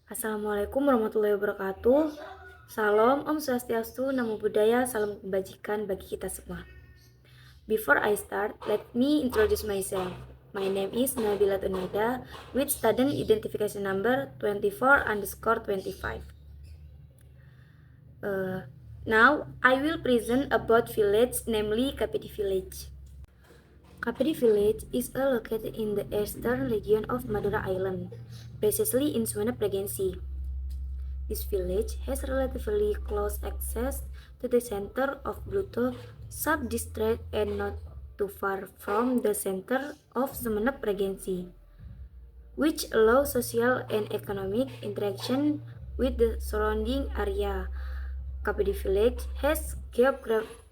Assalamualaikum warahmatullahi wabarakatuh. Salam, Om Swastiastu, Namo Buddhaya, salam kebajikan bagi kita semua. Before I start, let me introduce myself. My name is Nabila Tunida with student identification number 24_25. Now, I will present about village, namely Kapedi Village. Kapedi Village is located in the eastern region of Madura Island, precisely in Sumeneb Regency. This village has relatively close access to the center of Bluto sub-district and not too far from the center of Sumeneb Regency, which allows social and economic interaction with the surrounding area. Kapedi Village has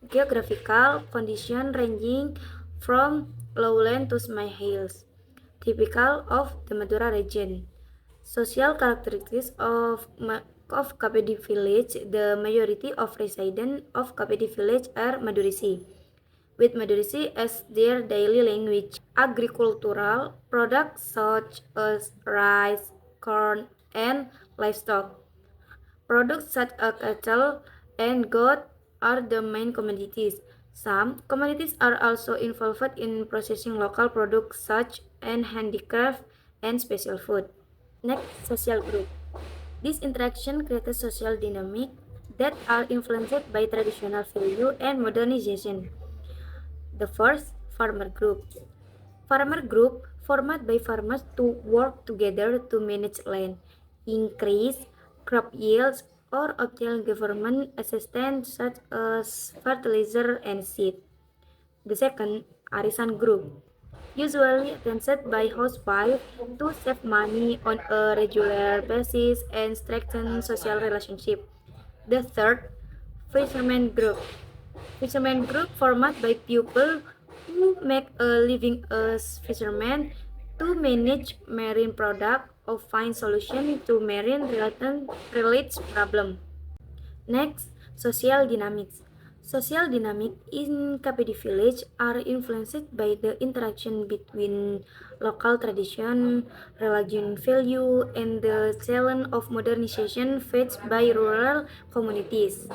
geographical conditions ranging from lowland to semi hills, typical of the Madura region. Social characteristics of Kapedi Village: the majority of residents of Kapedi Village are Madurisi, with Madurisi as their daily language. Agricultural products such as rice, corn, and livestock. Products such as cattle and goat are the main commodities. Some commodities are also involved in processing local products such as handicraft and special food. Next, social group. This interaction creates social dynamic that are influenced by traditional value and modernization. The first, farmer group. Farmer group formed by farmers to work together to manage land, increase crop yields, or obtain government assistance such as fertilizer and seed. The second, arisan group, usually attended by housewives to save money on a regular basis and strengthen social relationship. The third, fisherman group. Fisherman group formed by people who make a living as fishermen to manage marine product or find solution to marine related problem. Next, social dynamics. Social dynamics in Kapedi Village are influenced by the interaction between local tradition, religion value, and the challenge of modernization faced by rural communities.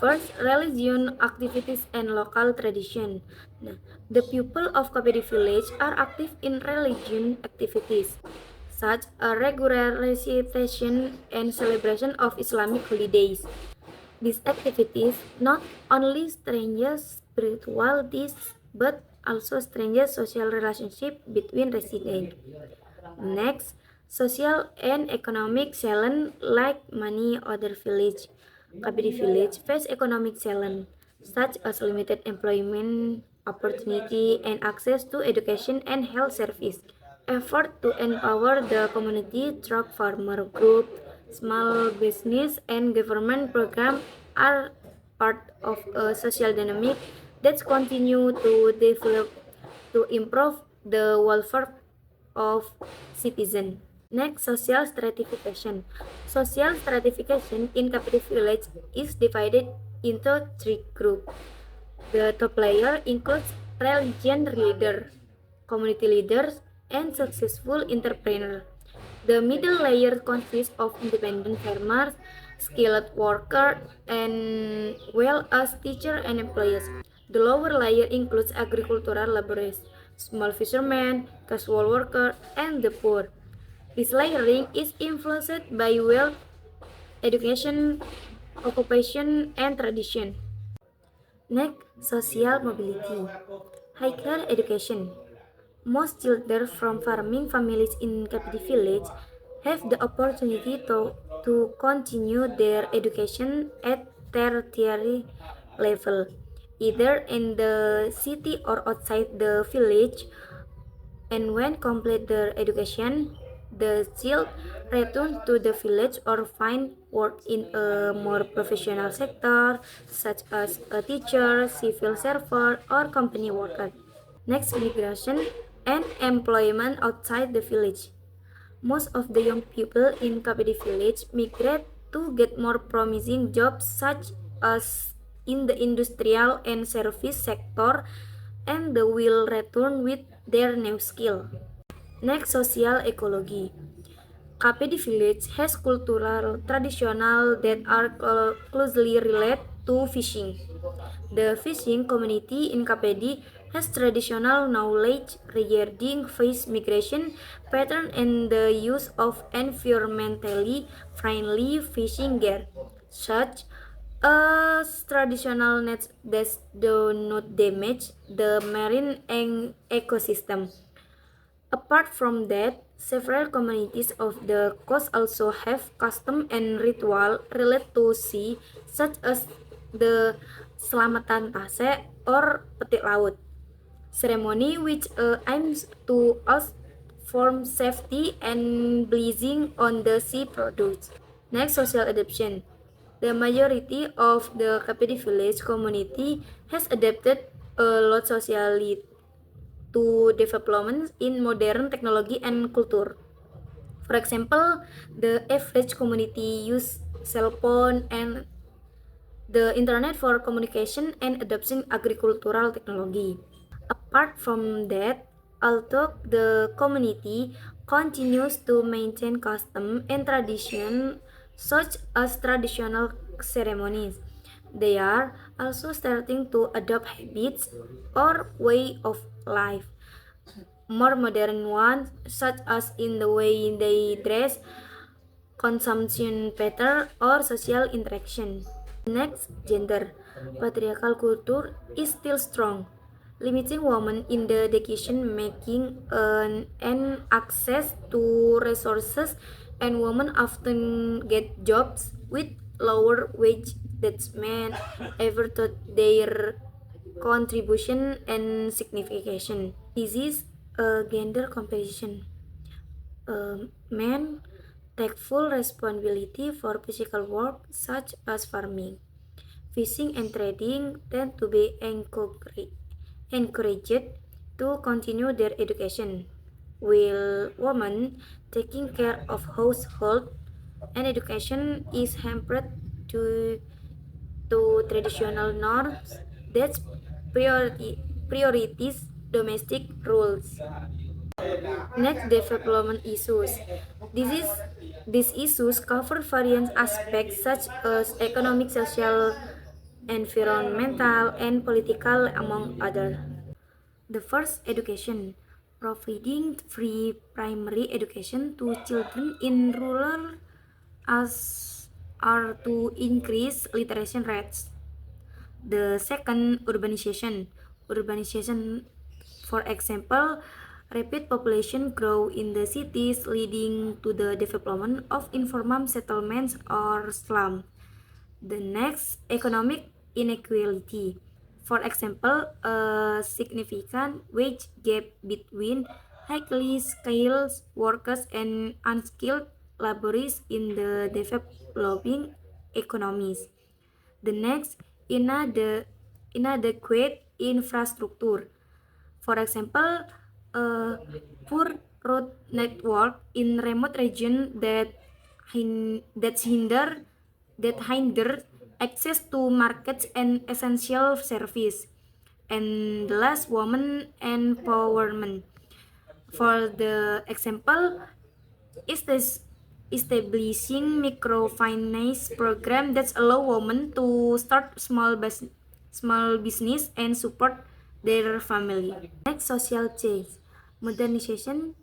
First, religion activities and local tradition. Nah, the people of Kapedi Village are active in religion activities such as regular recitation and celebration of Islamic holidays. These activities not only strengthen spiritualities but also strengthen social relationship between residents. Next, social and economic challenge like many other village. Kapedi Village face economic challenge such as limited employment opportunity and access to education and health service. Effort to empower the community through farmer group, small business, and government program are part of a social dynamic that continue to develop to improve the welfare of citizens. Next, social stratification. Social stratification in Kapedi Village is divided into three groups. The top layer includes religion leader, community leaders, and successful entrepreneurs. The middle layer consists of independent farmers, skilled workers, and well as teachers and employees. The lower layer includes agricultural laborers, small fishermen, casual workers, and the poor. This layering is influenced by wealth, education, occupation, and tradition. Next, social mobility. Higher education. Most children from farming families in Kapedi Village have the opportunity to continue their education at tertiary level, either in the city or outside the village. And when complete their education, the child return to the village or find work in a more professional sector, such as a teacher, civil servant, or company worker. Next, migration and employment outside the village. Most of the young people in Kapedi Village migrate to get more promising jobs such as in the industrial and service sector, and they will return with their new skill. Next, social ecology. Kapedi village has cultural traditions that are closely related to fishing. The fishing community in Kapedi has traditional knowledge regarding fish migration pattern and the use of environmentally friendly fishing gear, such as traditional nets that do not damage the marine ecosystem. Apart from that, several communities of the coast also have custom and ritual related to sea, such as the Selamatan Tase or Petik Laut ceremony, which aims to us form safety and blessing on the sea products. Next, social adoption. The majority of the Kapedi village community has adapted a lot socially to developments in modern technology and culture. For example, the average community use cell phone and the internet for communication and adopting agricultural technology. Apart from that, although the community continues to maintain custom and tradition such as traditional ceremonies, they are also starting to adopt habits or way of life, more modern ones such as in the way they dress, consumption pattern, or social interaction. Next, gender. Patriarchal culture is still strong, limiting women in the decision making and access to resources, and women often get jobs with lower wage than men ever thought their contribution and signification. This is a gender comparison. Men take full responsibility for physical work such as farming. Fishing and trading tend to be encouraged to continue their education, while women taking care of household and education is hampered due to traditional norms that priorities domestic roles. Next, development issues. This is these issues cover various aspects such as economic, social, environmental, and political, among others. The first, education. Providing free primary education to children in rural as are to increase literacy rates. The second, urbanization. Urbanization, for example, rapid population growth in the cities leading to the development of informal settlements or slums. The next, economic inequality. For example, a significant wage gap between highly skilled workers and unskilled laborers in the developing economies. The next, inadequate infrastructure. For example, a poor road network in remote region that hinder access to markets and essential service. And the last, woman empowerment. For the example, is this establishing microfinance program that allow women to start small business and support their family. Next, social change. Modernization,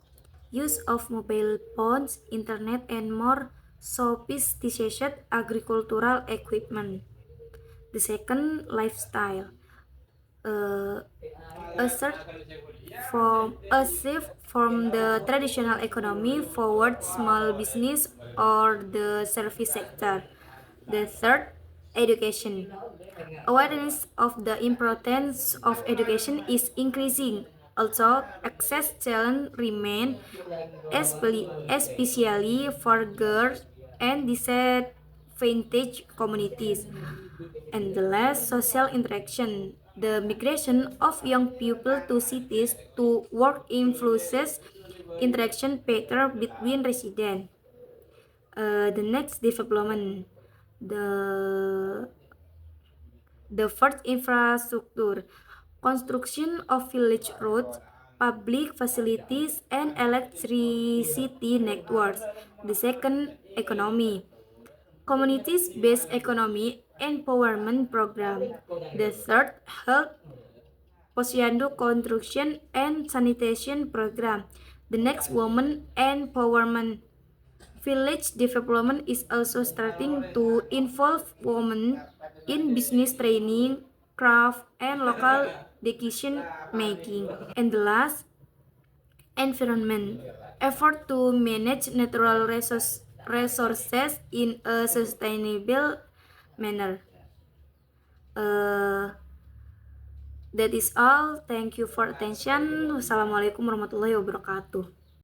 use of mobile phones, internet, and more sophisticated agricultural equipment. The second, lifestyle. Uh, a search from a shift from the traditional economy forward small business or the service sector. The third, education. Awareness of the importance of education is increasing. Also, access challenge remain, especially for girls and disadvantaged communities. And the last, social interaction. The migration of young people to cities to work influences interaction pattern between residents. The next, development. The the first, infrastructure. Construction of village roads, public facilities and electricity networks. The second, economy. Communities-based economy empowerment program. The third, health, posyandu construction and sanitation program. The next, women empowerment. Village development is also starting to involve women in business training, craft, and local decision making. And the last, environment. Effort to manage natural resources in a sustainable manner. That is all. Thank you for attention. Wassalamualaikum warahmatullahi wabarakatuh.